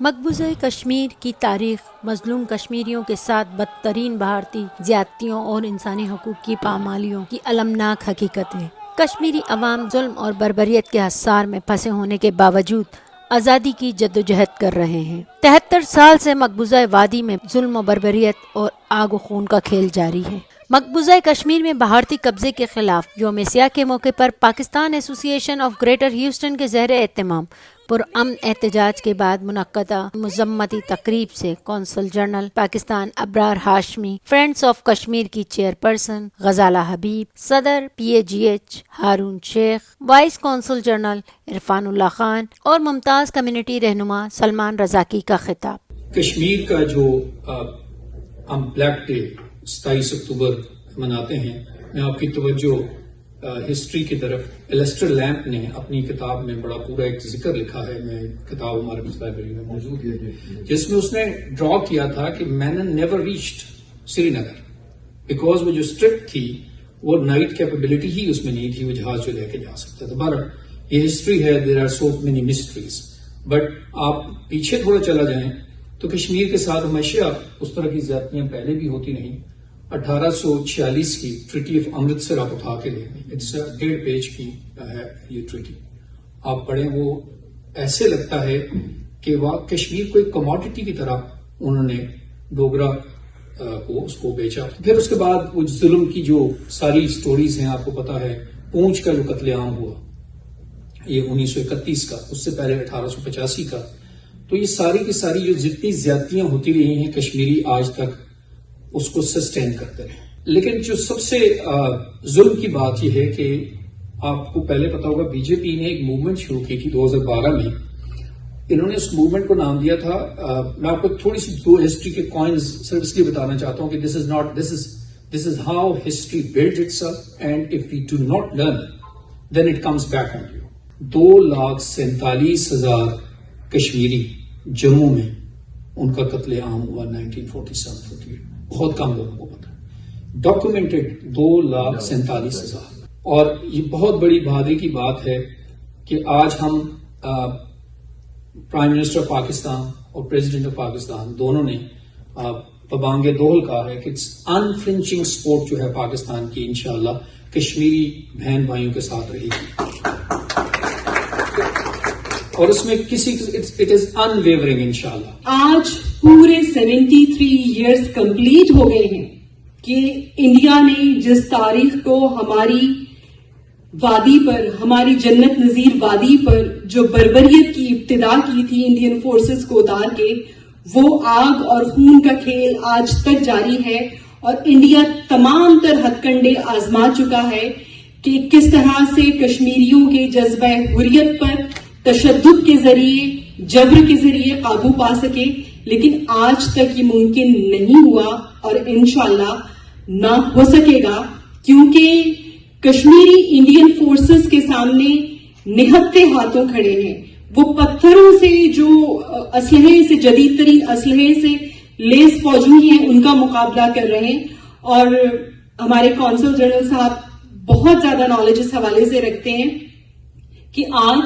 مقبوضہ کشمیر کی تاریخ مظلوم کشمیریوں کے ساتھ بدترین بھارتی زیادتیوں اور انسانی حقوق کی پامالیوں کی المناک حقیقت ہے۔ کشمیری عوام ظلم اور بربریت کے حصار میں پھنسے ہونے کے باوجود آزادی کی جدوجہد کر رہے ہیں۔ 73 سال سے مقبوضہ وادی میں ظلم و بربریت اور آگ و خون کا کھیل جاری ہے۔ مقبوضہ کشمیر میں بھارتی قبضے کے خلاف یوم سیاہ کے موقع پر پاکستان ایسوسی ایشن آف گریٹر ہیوسٹن کے زیر اہتمام پرامن احتجاج کے بعد منعقدہ مذمتی تقریب سے قونصل general Pakistan Abrar Hashmi, friends of Kashmir کی چیئرپرسن غزالہ حبیب، صدر PAGH ہارون شیخ، وائس قونصل جنرل عرفان اللہ خان اور ممتاز کمیونٹی رہنما سلمان رضاکی کا خطاب۔ کشمیر کا جو ہم بلیک ڈے 27 اکتوبر مناتے ہیں، میں آپ کی توجہ ہسٹری کی طرف ایلسٹر لیمپ نے اپنی کتاب میں بڑا پورا ایک ذکر لکھا ہے، میں کتاب ہمارے لائبریری میں موجود ہے، جس میں اس نے ڈرا کیا تھا کہ مین never reached Srinagar because وہ جو اسٹرپ تھی وہ نائٹ کیپیبلٹی ہی اس میں نہیں تھی، وہ جہاز جو لے کے جا سکتا تھا۔ بہرحال یہ ہسٹری ہے، there are so many mysteries, but آپ پیچھے تھوڑا چلا جائیں تو کشمیر کے ساتھ ہمیشہ اس طرح کی زیادتیاں پہلے بھی ہوتی نہیں۔ 1846 کی ٹریٹی آف امرتسر آپ اٹھا کے لیں، اٹس 1.5 پیج کی ہے یہ ٹریٹی، آپ پڑھیں، وہ ایسے لگتا ہے کہ وہ کشمیر کو ایک کموڈٹی کی طرح انہوں نے ڈوگرا کو اس کو بیچا۔ پھر اس کے بعد وہ ظلم کی جو ساری سٹوریز ہیں آپ کو پتا ہے، پونچھ کا جو قتل عام ہوا یہ 1931 کا، اس سے پہلے 1885 کا، تو یہ ساری کی ساری جو جتنی زیادتیاں ہوتی رہی ہیں کشمیری آج تک اس کو سسٹین کرتے رہے۔ لیکن جو سب سے ظلم کی بات یہ ہے کہ آپ کو پہلے پتا ہوگا BJP نے ایک موومنٹ شروع کی تھی 2012 میں، انہوں نے اس موومنٹ کو نام دیا تھا، میں آپ کو تھوڑی سی دو ہسٹری کے کوائنز صرف اس لیے بتانا چاہتا ہوں کہ this is how history builds itself and if we do not learn then it comes back on you۔ 2,47,000 Kashmiri Jammu میں ان کا قتل عام ہوا 1947-48، بہت کم لوگوں کو پتا ہے، ڈاکومنٹڈ 2,47,000۔ اور یہ بہت بڑی بہادری کی بات ہے کہ آج ہم پرائم منسٹر پاکستان اور پریزیڈنٹ آف پاکستان دونوں نے پبانگ دوہل کہا ہے کہ انفلنچنگ سپورٹ جو ہے پاکستان کی انشاءاللہ کشمیری بہن بھائیوں کے ساتھ رہے گی، اور اس میں اٹ از انویورنگ انشاءاللہ۔ آج پورے 73 ایئرز کمپلیٹ ہو گئے ہیں کہ انڈیا نے جس تاریخ کو ہماری وادی پر، ہماری جنت نظیر وادی پر جو بربریت کی ابتدا کی تھی انڈین فورسز کو اتار کے، وہ آگ اور خون کا کھیل آج تک جاری ہے، اور انڈیا تمام تر ہتھ کنڈے آزما چکا ہے کہ کس طرح سے کشمیریوں کے جذبہ حریت پر تشدد کے ذریعے، جبر کے ذریعے قابو پا سکے، لیکن آج تک یہ ممکن نہیں ہوا اور انشاءاللہ نہ ہو سکے گا، کیونکہ کشمیری انڈین فورسز کے سامنے نہتے ہاتھوں کھڑے ہیں۔ وہ پتھروں سے، جو اسلحے سے، جدید ترین اسلحے سے لیس فوجی ہیں، ان کا مقابلہ کر رہے ہیں، اور ہمارے قونصل جنرل صاحب بہت زیادہ نالج اس حوالے سے رکھتے ہیں کہ آج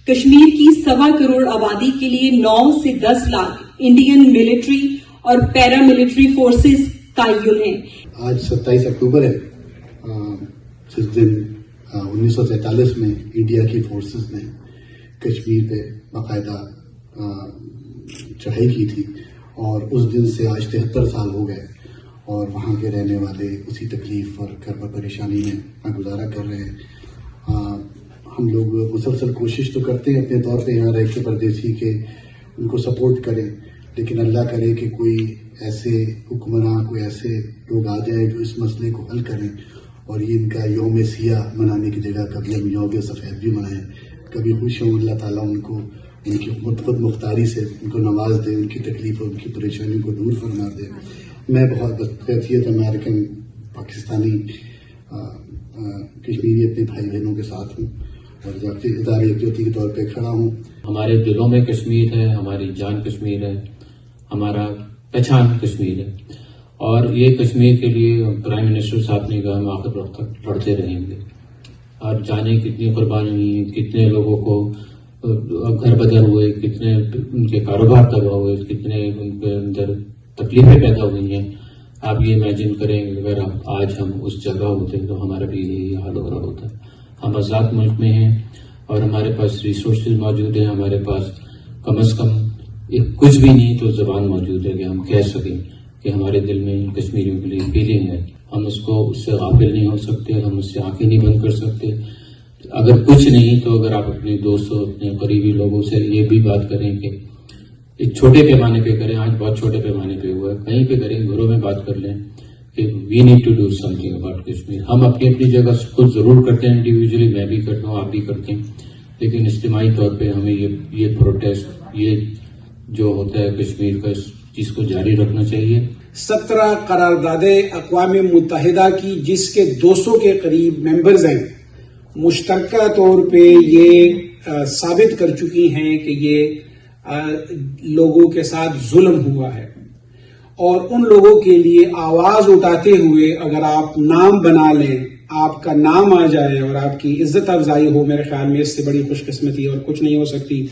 کشمیر کی 1.25 کروڑ آبادی کے لیے 9 سے 10 لاکھ انڈین ملٹری اور پیرا ملٹری فورسز تعین ہیں۔ آج 27 اکتوبر ہے، جس دن 1943 میں انڈیا کی فورسز نے کشمیر پہ باقاعدہ چڑھائی کی تھی، اور اس دن سے آج 73 سال ہو گئے، اور وہاں کے رہنے والے اسی تکلیف اور کرب پریشانی میں گزارا کر رہے ہیں۔ ہم لوگ مسلسل کوشش تو کرتے ہیں اپنے طور پہ یہاں رہ کے پردیسی کے ان کو سپورٹ کریں، لیکن اللہ کرے کہ کوئی ایسے حکمراں، کوئی ایسے لوگ آ جائیں جو اس مسئلے کو حل کریں، اور یہ ان کا یوم سیاہ منانے کی جگہ کبھی ہم یوم سفید بھی منائیں، کبھی خوش ہوں، اللہ تعالیٰ ان کو ان کی خود مختاری سے ان کو نواز دے، ان کی تکلیف اور ان کی پریشانیوں کو دور فرما دے۔ میں بہت بحیثیت امریکن پاکستانی کشمیری اپنے بھائی بہنوں کے ساتھ ہوں، اور ادارے یکجہتی کے طور پہ کھڑا ہوں۔ ہمارے دلوں میں کشمیر ہے، ہماری جان کشمیر ہے، ہمارا پہچان کشمیر ہے، اور یہ کشمیر کے لیے پرائم منسٹر صاحب نے کہا ہم آخر وقت تک لڑتے رہیں گے، اور جانے کتنی قربانی ہوئی، کتنے لوگوں کو گھر بدر ہوئے، کتنے ان کے کاروبار تباہ ہوئے، کتنے ان کے اندر تکلیفیں پیدا ہوئی ہیں. آپ یہ امیجن کریں اگر آج ہم اس جگہ ہوتے تو ہمارا بھی یہی حال ہو رہا ہوتا. ہم آزاد ملک میں ہیں اور ہمارے پاس ریسورسز موجود ہیں، ہمارے پاس کم از کم کچھ بھی نہیں تو زبان موجود ہے کہ ہم کہہ سکیں کہ ہمارے دل میں کشمیریوں کے لیے فیلنگ ہے. ہم اس کو اس سے غافل نہیں ہو سکتے، ہم اس سے آنکھیں نہیں بند کر سکتے. اگر کچھ نہیں تو اگر آپ اپنے دوستوں، اپنے قریبی لوگوں سے یہ بھی بات کریں کہ ایک چھوٹے پیمانے پہ کریں، آج بہت چھوٹے پیمانے پہ ہوا ہے، کہیں پہ کریں، گھروں میں بات کر لیں کہ we need to do something about Kashmir. ہم اپنی اپنی جگہ خود ضرور کرتے ہیں انڈیویجلی، میں بھی کرتا ہوں، آپ بھی کرتے ہیں، لیکن اجتماعی طور پہ ہمیں یہ پروٹیسٹ، یہ جو ہوتا ہے کشمیر کا، اس چیز کو جاری رکھنا چاہیے. 17 قراردادیں اقوام متحدہ کی جس کے 200 کے قریب ممبرز ہیں، مشترکہ طور پہ یہ ثابت کر چکی ہیں کہ یہ لوگوں کے ساتھ ظلم ہوا ہے. اور ان لوگوں کے لیے آواز اٹھاتے ہوئے اگر آپ نام بنا لیں، آپ کا نام آ جائے اور آپ کی عزت افزائی ہو، میرے خیال میں اس سے بڑی خوش قسمتی اور کچھ نہیں ہو سکتی.